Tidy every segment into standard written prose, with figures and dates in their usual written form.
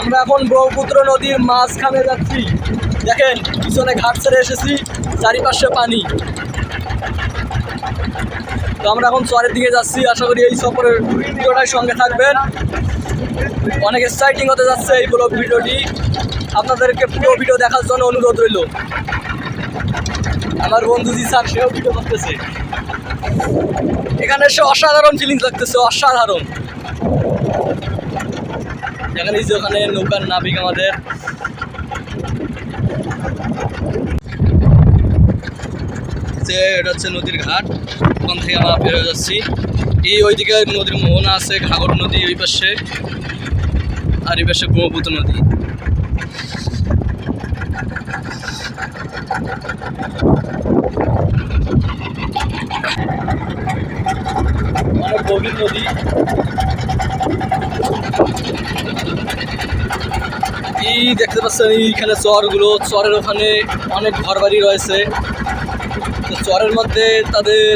আমরা এখন ব্রহ্মপুত্র নদীর মাঝখানে যাচ্ছি। দেখেন পিছনে ঘাট ছেড়ে এসেছি, চারিপাশে পানি। তো আমরা এখন চরের দিকে যাচ্ছি। আশা করি এই সফরের ভিডিওটার সঙ্গে থাকবেন। অনেক এক্সাইটিং হতে যাচ্ছে এই ব্লগ ভিডিওটি। আপনাদেরকে পুরো ভিডিও দেখার জন্য অনুরোধ রইল। আমার বন্ধু জিসান সেও ভিডিও করতেছে। এখানে এসে অসাধারণ ফিলিংস লাগতেছে, অসাধারণ। এখানে যে ওখানে নৌকার নাবিক আমাদের। যে এটা হচ্ছে নদীর ঘাট, ওখান থেকে আমরা বেরোয় যাচ্ছি। এই ওইদিকে নদীর মোহনা আছে, ঘাগর নদী ওই পাশে, আর এই পাশে ব্রহ্মপুত্র নদী। অনেক গভীর নদী। এই দেখতে পাচ্ছেন এইখানে চরগুলো, চরের ওখানে অনেক ঘরবাড়ি রয়েছে। তো চরের মধ্যে তাদের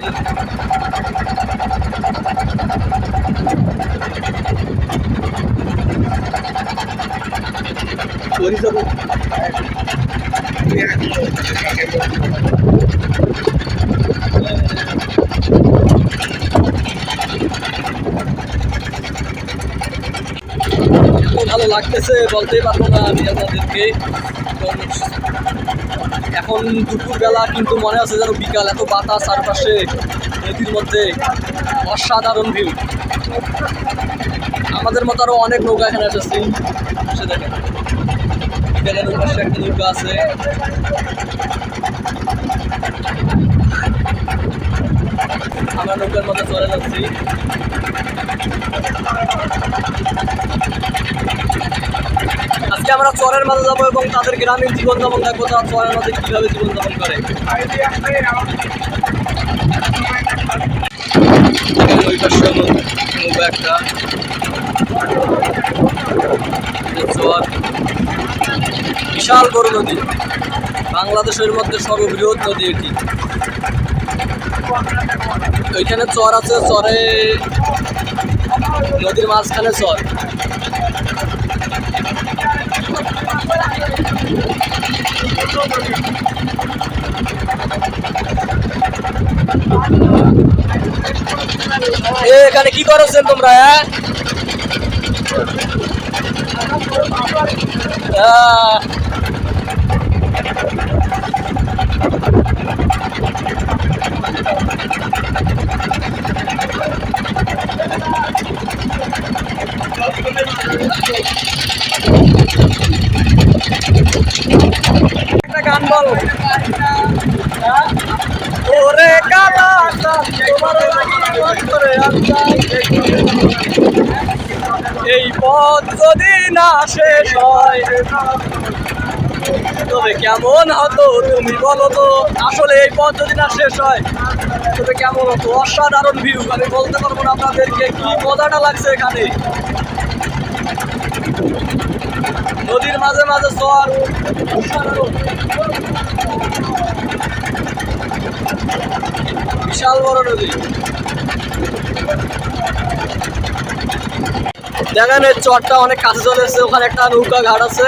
ভালো লাগতেছে বলতেই পারবো না আমি আপনাদেরকে। এখন দুপুরবেলা কিন্তু মনে আছে যেন বিকাল, এত বাতাস চারপাশে নদীর মধ্যে, অসাধারণ ভিউ। আমাদের মতো আরও অনেক নৌকা এখানে এসেছি, সে দেখেন বিকালের পাশে একটা নৌকা আছে। আমরা নৌকার মধ্যে চলে যাচ্ছি। আজকে আমরা চরের মাঝে যাবো এবং তাদের গ্রামীণ জীবনযাপন দেখবো, তারা চরের মাঝে কীভাবে জীবনযাপন করে। ওই পাশে নৌকা একটা চর, বিশাল বড় নদী, বাংলাদেশের মধ্যে সর্ববৃহৎ নদী এটি। ওইখানে চর আছে, চরে নদীর মাঝখানে চর। এখানে কি করছেন তোমরা? একটা গান বল। ওরে কালা এই পথ যদি না শেষ হয় তবে কেমন হতো তুমি বলো তো। আসলে এই পথ যদি না শেষ হয় তবে কেমন হতো। অসাধারণ ভিউ, আমি বলতে পারবো না আপনাদেরকে কি মজাটা লাগছে এখানে। নদীর মাঝে মাঝে চর, বিশাল বড় নদী। দেখেন এই চরটা অনেক কাছে চলে এসেছে। ওখানে একটা নৌকা ঘাট আছে।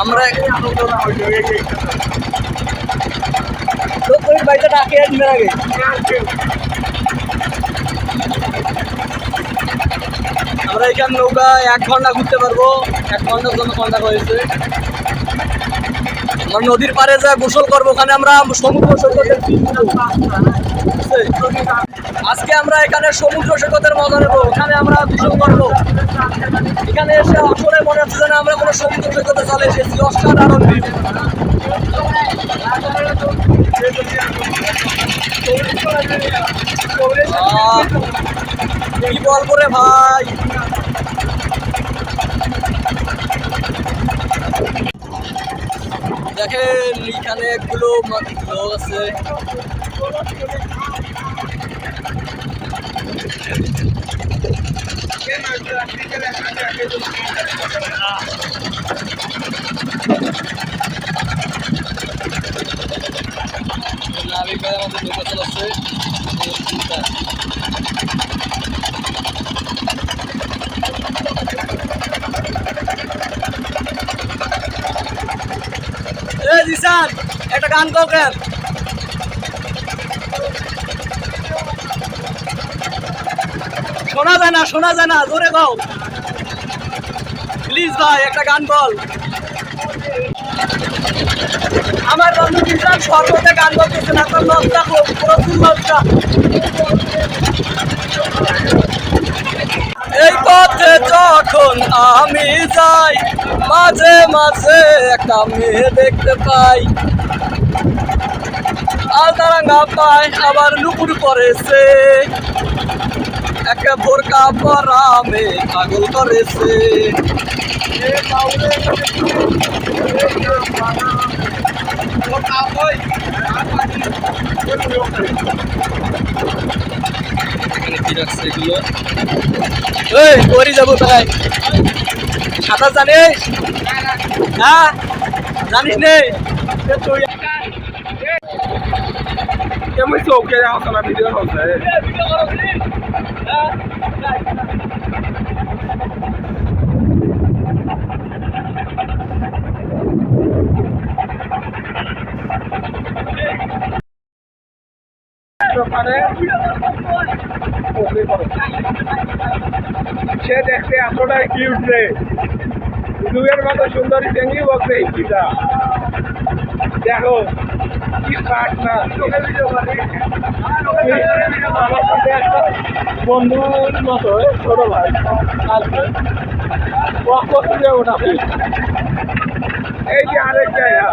আমরা আমরা এখানে নৌকা 1 ঘন্টা ঘুরতে পারবো। 1 ঘন্টার জন্য কন্ট্যাক্ট হয়েছে। আমরা নদীর পাড়ে যা গোসল করবো, ওখানে আমরা সমুদ্র সৈকতে। আজকে আমরা এখানে সমুদ্র সৈকতের মজা নেবো, ওখানে আমরা গোসল করবো। এখানে এসে আসলে মনে হচ্ছে যেন আমরা কোনো সমুদ্র সৈকতে চলে এসেছি। অসাধারণ ভিউ। কি বলবো রে ভাই। দেখেন এখানে এগুলো লোক আছে। নাবিক ভাই আমাদের নৌকা চালাচ্ছে। গান গাও কেন? শোনা যায় না, জোরে গাও প্লিজ ভাই, একটা গান বল। আমার বন্ধু কিষান সর্বতে গান বলতেছে না, তোর লজ্জা হোক, প্রচুর লজ্জা। এই পথে যখন আমি যাই, মাঝে মাঝে একটা মেয়ে দেখতে পাই, আলতারাঙ্গা পাই আবার নুপুর পরেছে, একটা বোরকা পরা মেয়ে পাগল করেছে। যাবো তাই সাঁতার জানিস? হ্যাঁ জানিস নেই? কেমন চৌকে আসো না ভিডিও হচ্ছে সে দেখতে এতটাই কিউট রে, দুয়ের মতো সুন্দরী চেঙ্গি বলছে এইটা দেখো কি পাট না। আমার সাথে একটা বন্ধুর মতো ছোট ভাই ওটা এই যে আরেক জায়গা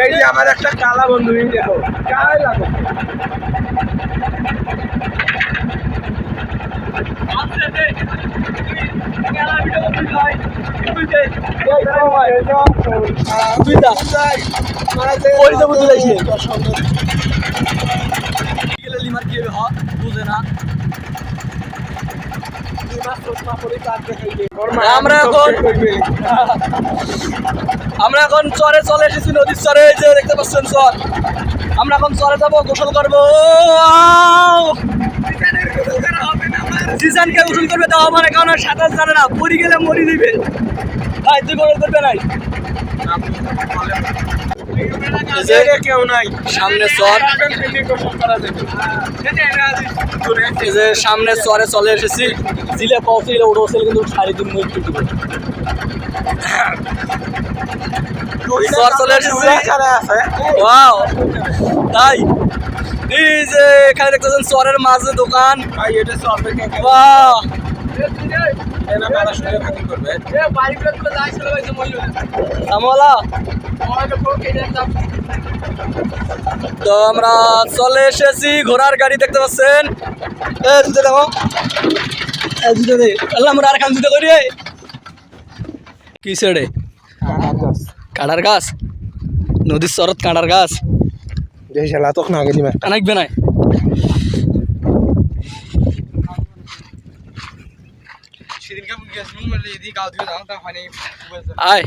এই যে আমার একটা কালা বন্ধু, দেখো কালাই লাগো আমরা এখন চরে চলে এসেছি, নদীর চরে, এই যে দেখতে পাচ্ছেন চর। আমরা এখন চরে যাবো, গোসল করবো। জিসানকে গোসল করবে দেওয়া মানে কারণ সাঁতার জানে না, পড়ি গেলে মরি দিবে। ভাই তুই গোসল করবে নাই? কেউ নাই সামনে চর, এই যে সামনে চরে চলে এসেছি। জিলে পৌঁছে উঠেছিল কিন্তু 3.5 মিনিট দিব। চর চলে এসেছি, ওয়াও তাই। এই যে এখানে দেখতেছেন চরের মাঝে দোকান, বাহ তো আমরা চলে এসেছি। ঘোড়ার গাড়ি দেখতে পাচ্ছেন, কি ছেড়ে কাঁড়ার গাছ, নদীর চরত কাঁড়ার গাছ কানাকবে নাই। আয়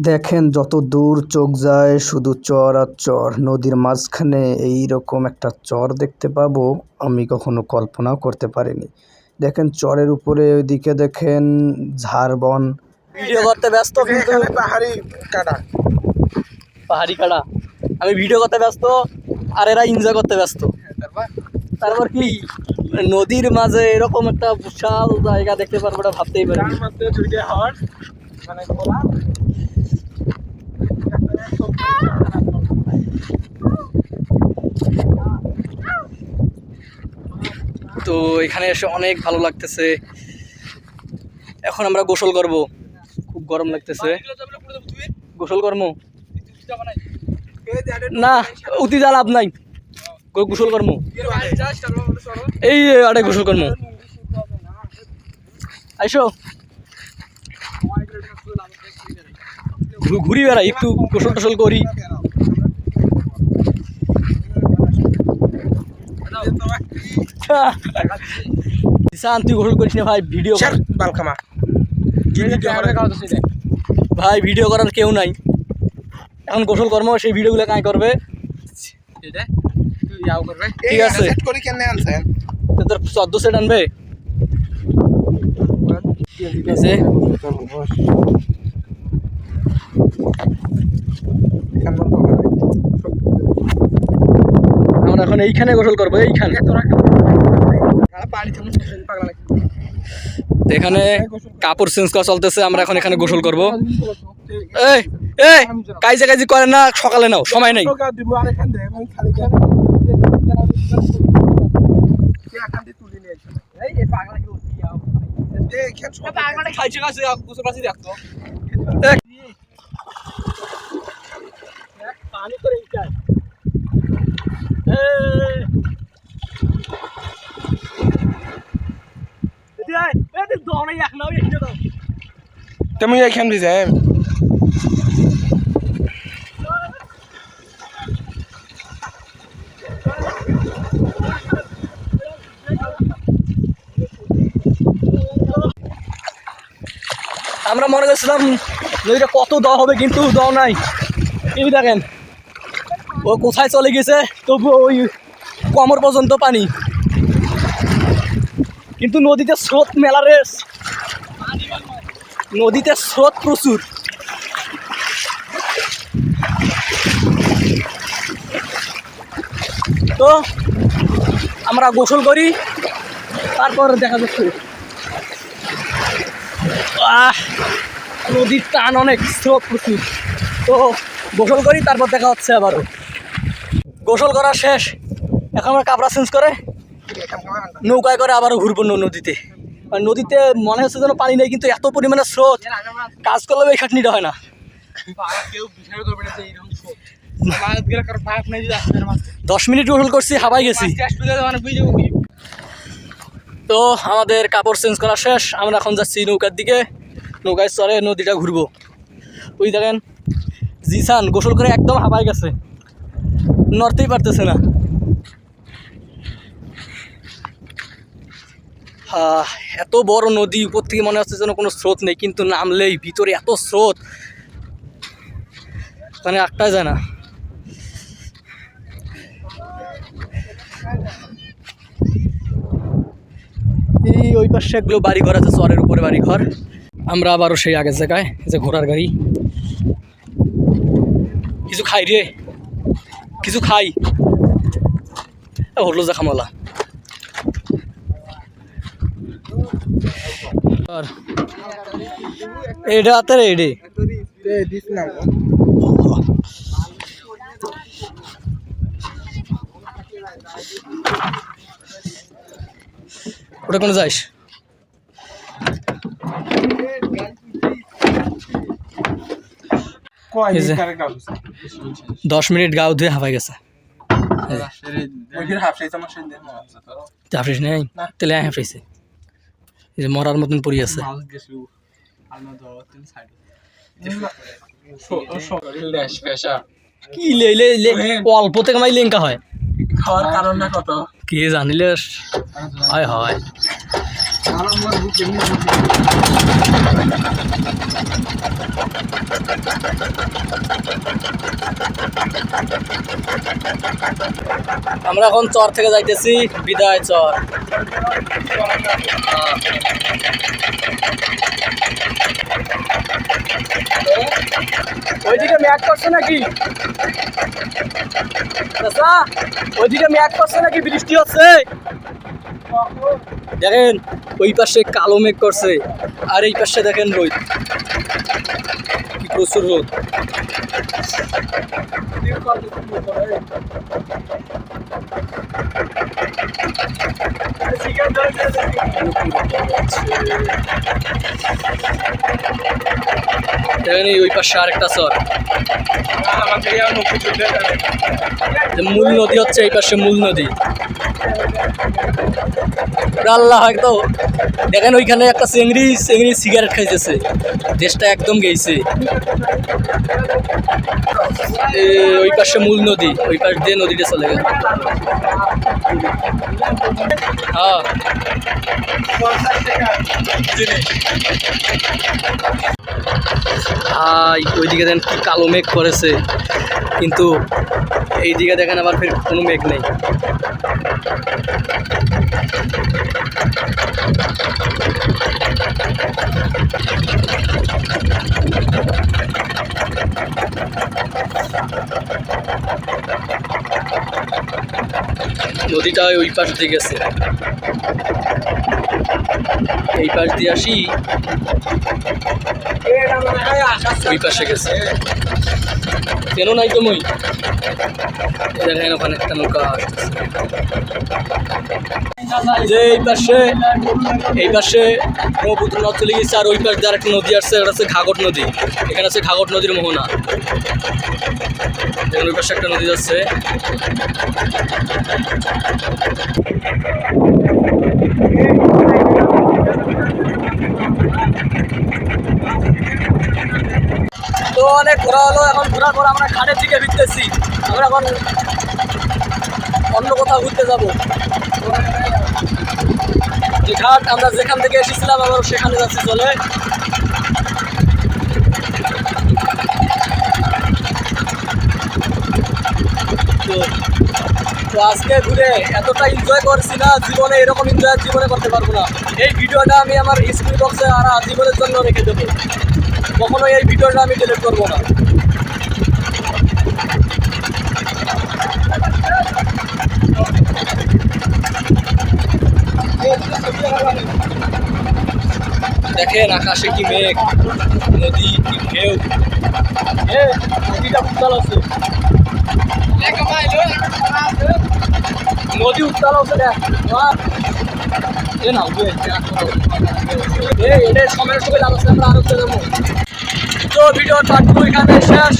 দেখেন যত দূর চোখ যায় শুধু চর আর চর। নদীর মাঝখানে এই রকম একটা চর দেখতে পাবো আমি কখনো কল্পনাও করতে পারিনি। দেখেন চরের উপরে ওইদিকে দেখেন ঝাড়বন। ভিডিও করতে ব্যস্ত, কিন্তু পাহাড়ি কাটা আমি ভিডিও করতে ব্যস্ত আর এরা এনজয় করতে ব্যস্ত। তারপর কি নদীর মাঝে এরকম একটা বিশাল জায়গা দেখতে পারবো, এটা ভাবতেই পারি। তো এখানে এসে অনেক ভালো লাগতেছে। এখন আমরা গোসল করব, খুব গরম লাগতেছে। গোসল করবো না, উতি যা লাভ নাই, গোসল করবো এই আরে গোসল করবো। আইসো ঘুরি বেড়াই, একটু গোসল টোসল করি। জিসান তুই গোসল করিস না ভাই, ভিডিও বালখামা ভাই, ভিডিও করার কেউ নাই এখন, গোসল কর্ম সেই ভিডিওগুলো কাই করবে। ঠিক আছে, তো তোর 14 সেট আনবে। ঠিক আছে, আমরা এখন এইখানে গোসল করবো, এইখানে। তো এখানে কাপড় চেঞ্জ করা চলতেছে, আমরা এখন এখানে গোসল করবো। এই এই কাইজা কাইজি করেন না, সকালে নাও, সময় নেই। তুমি এইখান দিয়ে যাই আমরা মনে করছিলাম নদীটা কত দাও হবে, কিন্তু দাও নাই। এই দেখেন ও কোথায় চলে গেছে, তবু ওই কোমর পর্যন্ত পানি। কিন্তু নদীতে স্রোত মেলা রে, নদীতে স্রোত প্রচুর। তো আমরা গোসল করি, তারপর দেখা যাচ্ছে। নদীর টান অনেক, স্রোত প্রচুর। তো গোসল করি, তারপর দেখা হচ্ছে আবারও। গোসল করা শেষ, এখন আমরা কাপড়া চেঞ্জ করে নৌকায় করে আবারও ঘুরবো নদীতে। আর নদীতে মনে হচ্ছে যেন পানি নেই, কিন্তু এত পরিমাণে স্রোত, কাজ করলেও এই খাটনিটা হয় না। 10 মিনিট গোসল করছি, হাবাই গেছি। তো আমাদের কাপড় চেঞ্জ করা শেষ, আমরা এখন যাচ্ছি নৌকার দিকে। নৌকায় চড়ে নদীটা ঘুরবো। ওই দেখেন জিসান গোসল করে একদম হাবাই গেছে, নড়তেই পারতেছে না। এত বড় নদী, উপর থেকে মনে হচ্ছে যেন কোনো স্রোত নেই, কিন্তু নামলেই ভিতরে এত স্রোত, মানে একটা যায় না। এই ওই পাশে এগুলো বাড়ি ঘর আছে, চরের উপরে বাড়ি ঘর। আমরা আবারও সেই আগের জায়গায়, যে ঘোড়ার গাড়ি। কিছু খাই রে, কিছু খাই, হলো যা খামলা। এটা হাতে রে, ওটা কোনো যাইস? কয় 10 মিনিট গাও ধুয়ে হাফাই গেছে। হাফিস নেই, তাহলে হাফিসে এই যে মরার মতন পড়ি আছে। কি অল্প থেকে মাই লেঙ্কা হয়, খাওয়ার কারণ না কত কে জানিলে হয় হয়। আমরা এখন চর থেকে যাইতেছি, বিদায় চর। ওইদিকে ম্যাক করছে নাকি? ওইদিকে ম্যাক করছে নাকি? বৃষ্টি হচ্ছে দেখেন, ওই পাশে কালো মেঘ করছে, আর এই পাশে দেখেন রোদ, কি প্রচুর রোদ। দেখেন ওই পাশে আরেকটা চর, মূল নদী হচ্ছে এই পাশে, মূল নদী। ওরে আল্লাহ হয়তো দেখেন ওইখানে একটা চেংড়ি সিগারেট খাইতেছে, দেশটা একদম গেছে। ওই পাশে মূল নদী, ওই পাশ দিয়ে নদীটা চলে গেল। হ্যাঁ ওইদিকে দেখেন কি কালো মেঘ করেছে, কিন্তু এইদিকে দেখেন আবার ফের কোনো মেঘ নেই। নদীটা ওই পাশ দিয়ে গেছে, এই পাশ দিয়ে আসি ওই পাশে গেছে। কেন নাই তো মই দেখেন ওখানে একটা নৌকা আসতেছে, যে এই পাশে ব্রহ্মপুত্র নদ চলে গেছে, আর ওই পাশ দিয়ে আরেকটা নদী আসছে, এটা হচ্ছে ঘাঘট নদী। এখানে আছে ঘাঘট নদীর মোহনা, ওই পাশে একটা নদী যাচ্ছে। তো অনেক ঘোরা হলো, এখন ঘোরার পর আমরা ঘাটের দিকে ফিরতেছি। আমরা এখন অন্য কোথাও ঘুরতে যাব। যে ঘাট আমরা যেখান থেকে এসেছিলাম আবার সেখানে যাচ্ছি। চলে তো আজকে ঘুরে এতটা এনজয় করছি না, জীবনে এরকম এনজয় জীবনে করতে পারবো না। এই ভিডিওটা আমি আমার স্ক্রিন বক্সে আর জীবনের জন্য রেখে দেবো, কখনো এই ভিডিওটা আমি ডিলিট করবো না। দেখেন আকাশে কি মেঘ, নদী কি ঢেউ, নদীটা উত্তাল আছে, নদী উত্তাল আছে। দেখ এটার সময়ের সঙ্গে লাগছে, আমরা আরো দেবো। তো ভিডিওর পার্ট 2 এখানে শেষ।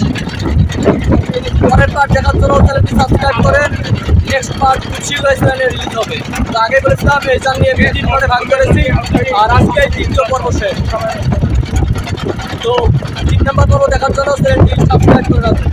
পরের পার্ট দেখার জন্য চ্যানেলটি সাবস্ক্রাইব করেন। নেক্সট পার্ট রিলিজ হবে। তো আগে বলেছিলাম এই জান নিয়ে 3 পার্টে ভাগ করেছি, আর আজকে 3টো পর্ব শেষ। তো 3 নম্বর পর্ব দেখার জন্য চ্যানেলটি সাবস্ক্রাইব করে রাখুন।